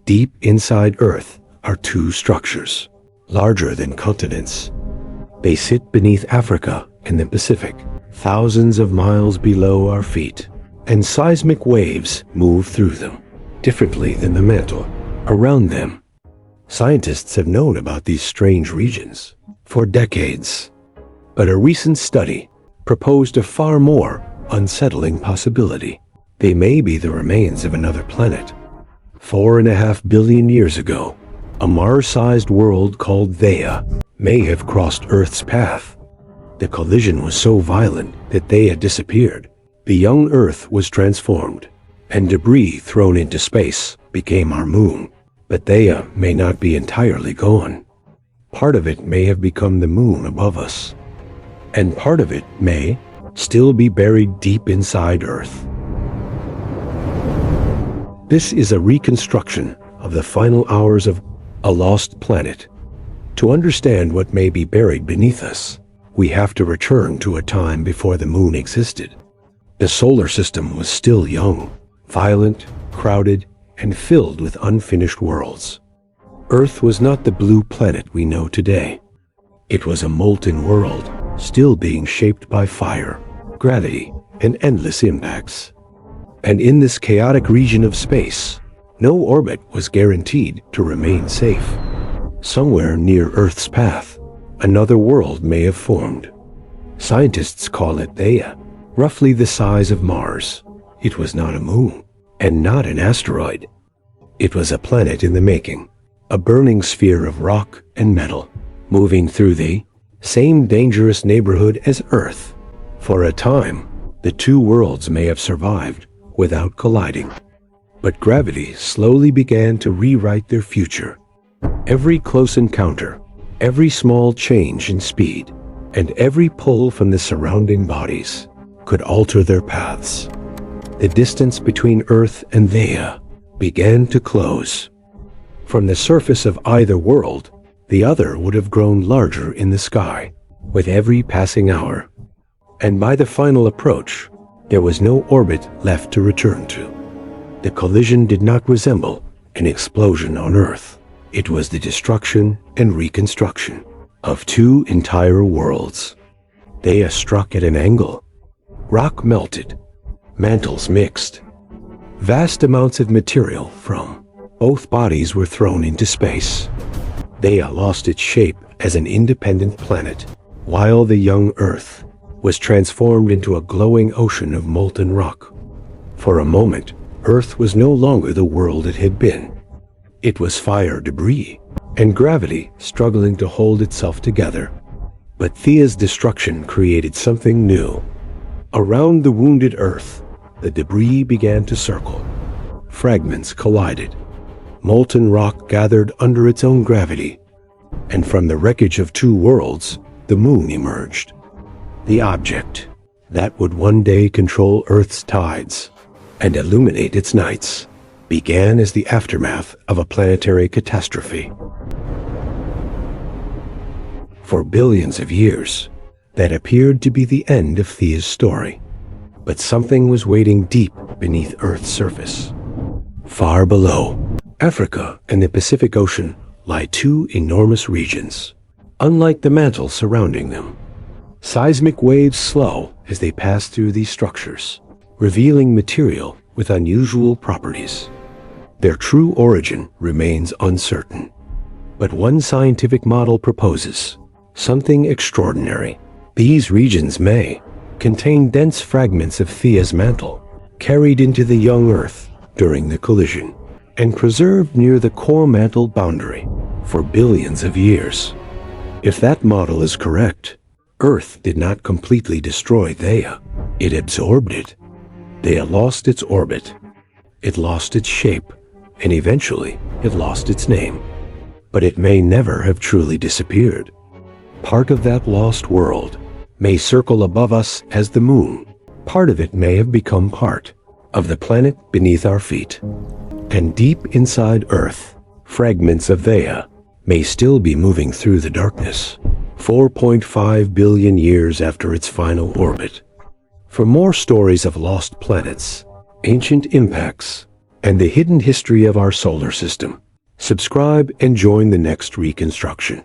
Deep inside Earth are two structures, larger than continents. They sit beneath Africa and the Pacific, thousands of miles below our feet, and seismic waves move through them, differently than the mantle around them. Scientists have known about these strange regions for decades, but a recent study proposed a far more unsettling possibility. They may be the remains of another planet. 4.5 billion years ago, a Mars-sized world called Theia may have crossed Earth's path. The collision was so violent that Theia disappeared. The young Earth was transformed, and debris thrown into space became our moon. But Theia may not be entirely gone. Part of it may have become the moon above us, and part of it may still be buried deep inside Earth. This is a reconstruction of the final hours of a lost planet. To understand what may be buried beneath us, we have to return to a time before the moon existed. The solar system was still young, violent, crowded, and filled with unfinished worlds. Earth was not the blue planet we know today. It was a molten world, still being shaped by fire, gravity, and endless impacts. And in this chaotic region of space, no orbit was guaranteed to remain safe. Somewhere near Earth's path, another world may have formed. Scientists call it Theia, roughly the size of Mars. It was not a moon, and not an asteroid. It was a planet in the making, a burning sphere of rock and metal, moving through the same dangerous neighborhood as Earth. For a time, the two worlds may have survived without colliding. But gravity slowly began to rewrite their future. Every close encounter, every small change in speed, and every pull from the surrounding bodies could alter their paths. The distance between Earth and Theia began to close. From the surface of either world, the other would have grown larger in the sky with every passing hour. And by the final approach, there was no orbit left to return to. The collision did not resemble an explosion on Earth. It was the destruction and reconstruction of two entire worlds. Theia struck at an angle. Rock melted, mantles mixed. Vast amounts of material from both bodies were thrown into space. Theia lost its shape as an independent planet, while the young Earth was transformed into a glowing ocean of molten rock. For a moment, Earth was no longer the world it had been. It was fire debris, and gravity struggling to hold itself together. But Theia's destruction created something new. Around the wounded Earth, the debris began to circle. Fragments collided. Molten rock gathered under its own gravity. And from the wreckage of two worlds, the moon emerged. The object that would one day control Earth's tides and illuminate its nights began as the aftermath of a planetary catastrophe. For billions of years, that appeared to be the end of Theia's story. But something was waiting deep beneath Earth's surface. Far below, Africa and the Pacific Ocean lie two enormous regions, unlike the mantle surrounding them. Seismic waves slow as they pass through these structures, revealing material with unusual properties. Their true origin remains uncertain, but one scientific model proposes something extraordinary. These regions may contain dense fragments of Theia's mantle, carried into the young Earth during the collision, and preserved near the core mantle boundary for billions of years. If that model is correct, Earth did not completely destroy Theia. It absorbed it. Theia lost its orbit. It lost its shape, and eventually it lost its name. But it may never have truly disappeared. Part of that lost world may circle above us as the moon. Part of it may have become part of the planet beneath our feet. And deep inside Earth, fragments of Theia may still be moving through the darkness, 4.5 billion years after its final orbit. For more stories of lost planets, ancient impacts, and the hidden history of our solar system. Subscribe and join the next reconstruction.